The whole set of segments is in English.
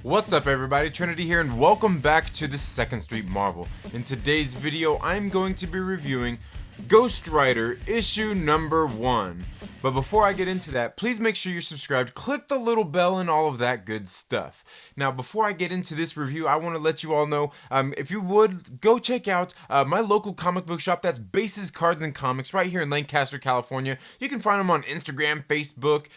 What's up everybody, Trinity here and welcome back to the Second Street Marvel. In today's video, I'm going to be reviewing Ghost Rider issue number 1. But before I get into that, please make sure you're subscribed, click the little bell and all of that good stuff. Now before I get into this review, I want to let you all know, if you would, go check out my local comic book shop. That's Bases Cards and Comics right here in Lancaster, California. You can find them on Instagram, Facebook,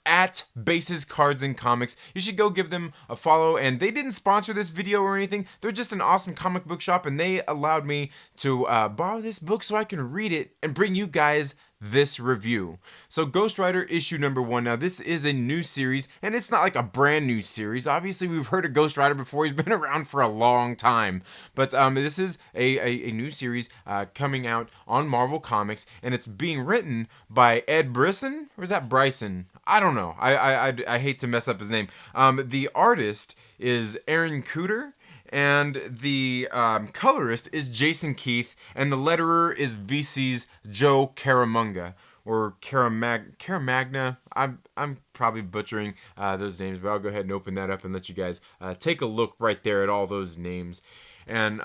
at Bases Cards and Comics. You should go give them a follow, and they didn't sponsor this video or anything. They're just an awesome comic book shop, and they allowed me to borrow this book so I can read it and bring you guys this review. So Ghost Rider issue number 1. Now this is a new series, and it's not like a brand new series. Obviously we've heard of Ghost Rider before. He's been around for a long time, but this is a new series coming out on Marvel Comics, and it's being written by Ed Brisson, or is that Bryson? I don't know. I hate to mess up his name. The artist is AARON KUDER, and the colorist is Jason Keith, and the letterer is VC's Joe Caramunga, or Caramagna. I'm probably butchering those names, but I'll go ahead and open that up and let you guys take a look right there at all those names. And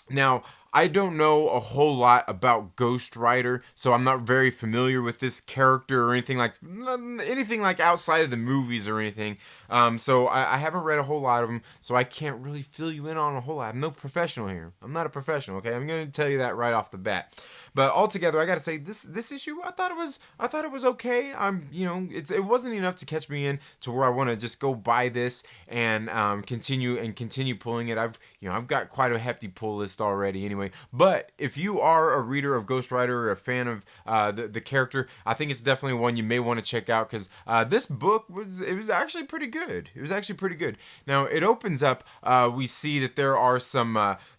now, I don't know a whole lot about Ghost Rider, so I'm not very familiar with this character or anything like outside of the movies or anything. So I haven't read a whole lot of them, so I can't really fill you in on a whole lot. I'm no professional here. I'm not a professional, okay? I'm going to tell you that right off the bat. But altogether, I gotta say, this issue, I thought it was okay. It wasn't enough to catch me in to where I want to just go buy this and continue pulling it. I've got quite a hefty pull list already anyway. But if you are a reader of Ghost Rider or a fan of the character, I think it's definitely one you may want to check out, because this book was actually pretty good. It was actually pretty good. Now it opens up. We see that there are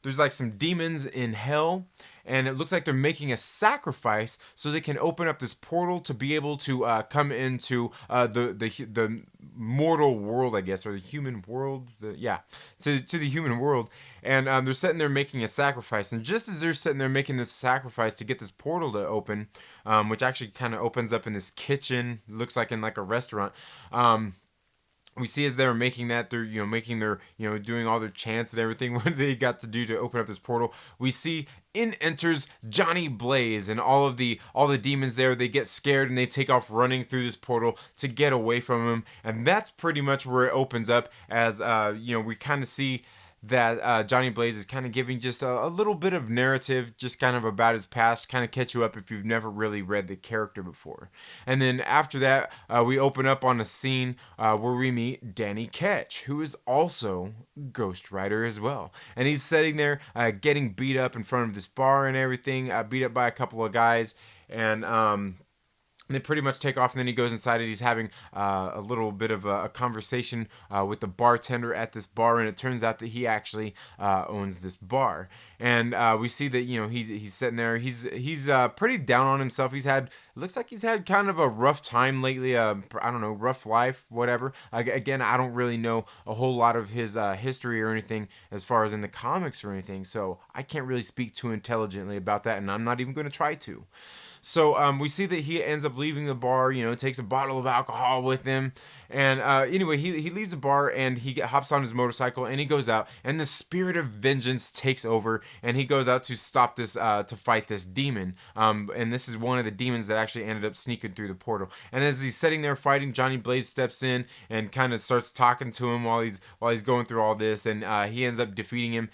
there's like some demons in hell. And it looks like they're making a sacrifice so they can open up this portal to be able to come into the mortal world, I guess, or the human world. To the human world. And they're sitting there making a sacrifice. And just as they're sitting there making this sacrifice to get this portal to open, which actually kind of opens up in this kitchen, looks like in like a restaurant. We see as they're making that, they're doing all their chants and everything. What they got to do to open up this portal? We see in enters Johnny Blaze, and all the demons there. They get scared and they take off running through this portal to get away from him. And that's pretty much where it opens up. As we kind of see that Johnny Blaze is kind of giving just a little bit of narrative, just kind of about his past, kind of catch you up if you've never really read the character before. And then after that, we open up on a scene where we meet Danny Ketch, who is also Ghost Rider as well. And he's sitting there getting beat up in front of this bar and everything, beat up by a couple of guys, and they pretty much take off, and then he goes inside and he's having a little bit of a conversation with the bartender at this bar, and it turns out that he actually owns this bar. And we see that he's sitting there. He's pretty down on himself. Looks like he's had kind of a rough time lately. Rough life, whatever. Again, I don't really know a whole lot of his history or anything as far as in the comics or anything, so I can't really speak too intelligently about that, and I'm not even going to try to. So we see that he ends up leaving the bar, takes a bottle of alcohol with him. And anyway, he leaves the bar and he hops on his motorcycle and he goes out. And the spirit of vengeance takes over, and he goes out to stop this, to fight this demon. And this is one of the demons that actually ended up sneaking through the portal. And as he's sitting there fighting, Johnny Blaze steps in and kind of starts talking to him while he's going through all this. And he ends up defeating him.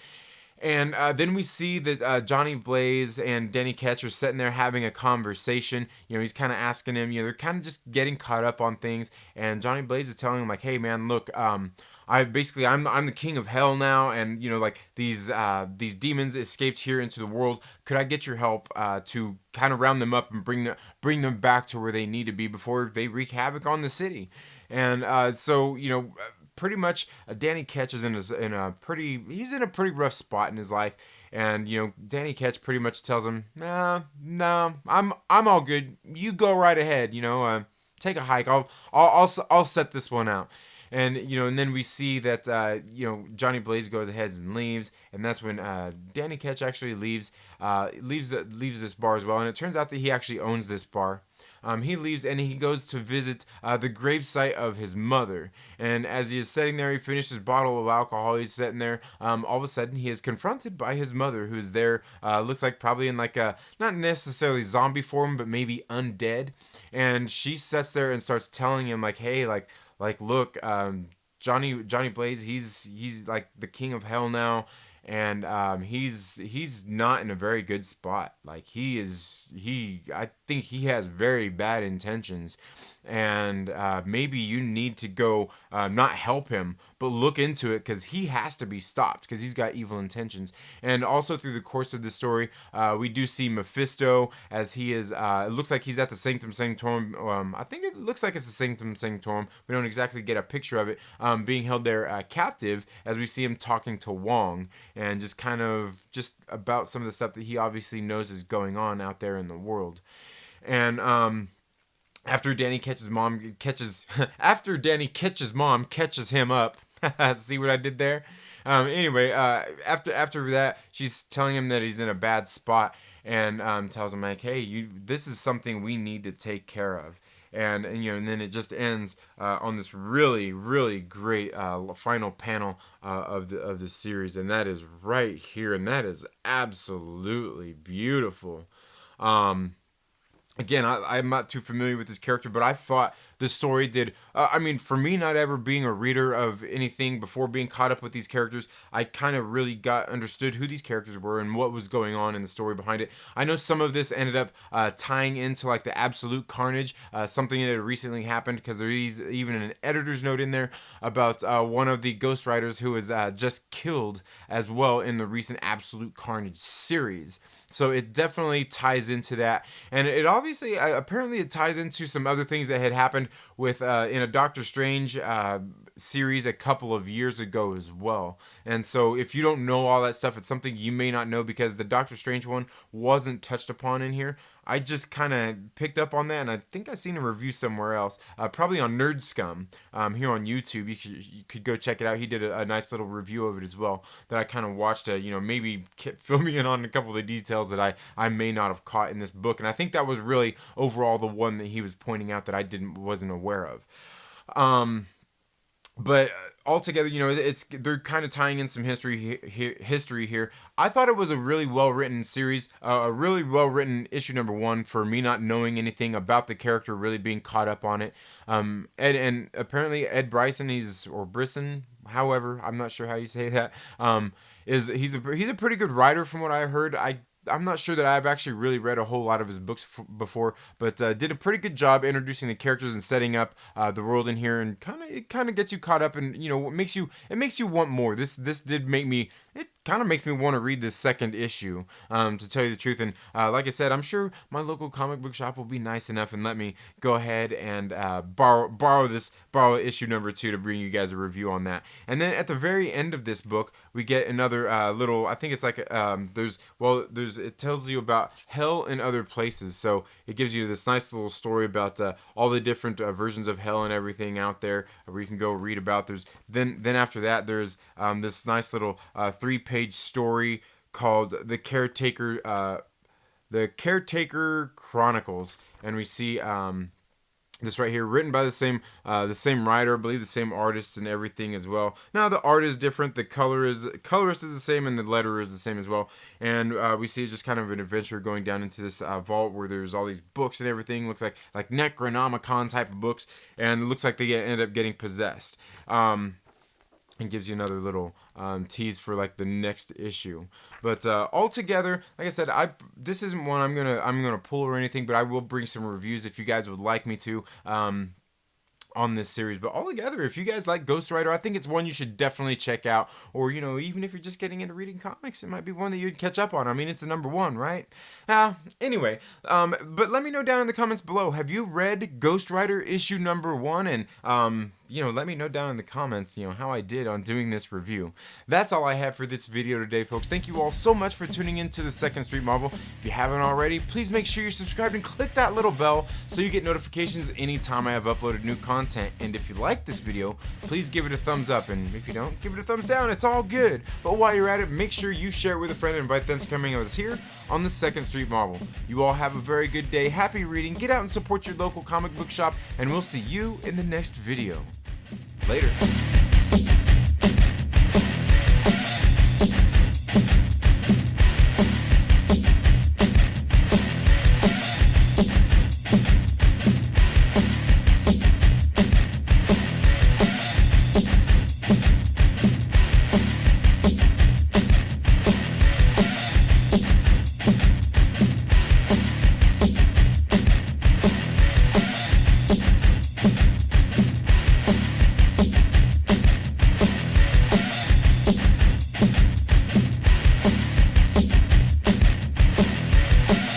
And then we see that Johnny Blaze and Danny Ketch are sitting there having a conversation. He's kind of asking him, they're kind of just getting caught up on things. And Johnny Blaze is telling him, like, hey, man, look, I'm the king of hell now. And, these demons escaped here into the world. Could I get your help to kind of round them up and bring them back to where they need to be before they wreak havoc on the city? And pretty much Danny Ketch is in a pretty rough spot in his life, and Danny Ketch pretty much tells him, no, I'm all good, you go right ahead, take a hike, I'll set this one out. And and then we see that Johnny Blaze goes ahead and leaves, and that's when Danny Ketch actually leaves this bar as well. And it turns out that he actually owns this bar. He leaves and he goes to visit the gravesite of his mother. And as he is sitting there, he finishes his bottle of alcohol. He's sitting there. All of a sudden, he is confronted by his mother, who's there. Looks like probably in like a not necessarily zombie form, but maybe undead. And she sits there and starts telling him like, "Hey, look, Johnny Blaze, he's like the king of hell now." And he's not in a very good spot. Like I think he has very bad intentions, and maybe you need to go not help him, but look into it, because he has to be stopped because he's got evil intentions. And also through the course of the story, we do see Mephisto as he is. It looks like he's at the Sanctum Sanctorum. I think it looks like it's the Sanctum Sanctorum. We don't exactly get a picture of it. Being held there captive, as we see him talking to Wong, and just kind of just about some of the stuff that he obviously knows is going on out there in the world. And after Danny Ketch's mom catches him up. See what I did there? Anyway, after that, she's telling him that he's in a bad spot, and tells him like, "Hey, this is something we need to take care of." And then it just ends on this really, really great final panel of the series, and that is right here, and that is absolutely beautiful. Again, I'm not too familiar with this character, but I thought the story did. For me, not ever being a reader of anything before being caught up with these characters, I kind of really understood who these characters were and what was going on in the story behind it. I know some of this ended up tying into like the absolute carnage, something that had recently happened, because there is even an editor's note in there about one of the ghostwriters who was just killed as well in the recent absolute carnage series. So it definitely ties into that, and it obviously apparently it ties into some other things that had happened with in a Doctor Strange series a couple of years ago as well. And so if you don't know all that stuff, it's something you may not know, because the Doctor Strange one wasn't touched upon in here. I just kind of picked up on that, and I think I seen a review somewhere else, probably on Nerd Scum here on YouTube. You could go check it out. He did a nice little review of it as well that I kind of watched to maybe fill me in on a couple of the details that I may not have caught in this book. And I think that was really overall the one that he was pointing out that I wasn't aware of. But altogether, they're kind of tying in some history here. I thought it was a really well-written series, a really well-written issue number 1 for me not knowing anything about the character, really being caught up on it. And apparently Ed Brisson, or Brisson, however, I'm not sure how you say that, he's a pretty good writer from what I heard. I'm not sure that I've actually really read a whole lot of his books before, but did a pretty good job introducing the characters and setting up the world in here, and it kind of gets you caught up, and it makes you want more. This did make me. It kind of makes me want to read this second issue, to tell you the truth. And like I said, I'm sure my local comic book shop will be nice enough and let me go ahead and borrow issue number 2 to bring you guys a review on that. And then at the very end of this book, we get another little. I think it's like it tells you about hell and other places. So it gives you this nice little story about all the different versions of hell and everything out there where you can go read about. Then after that, there's this nice little 3-page story called the Caretaker Chronicles, and we see this right here, written by the same writer, I believe the same artist and everything as well. Now the art is different, the colorist is the same, and the letterer is the same as well. And we see just kind of an adventure going down into this vault where there's all these books and everything. Looks like Necronomicon type of books, and it looks like they end up getting possessed. And gives you another little tease for like the next issue. But altogether, like I said, this isn't one I'm gonna pull or anything, but I will bring some reviews if you guys would like me to on this series. But altogether, if you guys like Ghost Rider, I think it's one you should definitely check out. Or even if you're just getting into reading comics, it might be one that you'd catch up on. I mean, it's the number 1, right? Anyway, but let me know down in the comments below, have you read Ghost Rider issue number 1? And let me know down in the comments, how I did on doing this review. That's all I have for this video today, folks. Thank you all so much for tuning in to the Second Street Marvel. If you haven't already, please make sure you're subscribed and click that little bell so you get notifications anytime I have uploaded new content. And if you like this video, please give it a thumbs up. And if you don't, give it a thumbs down. It's all good. But while you're at it, make sure you share it with a friend and invite them to come hang out with us here on the Second Street Marvel. You all have a very good day. Happy reading. Get out and support your local comic book shop, and we'll see you in the next video. Later.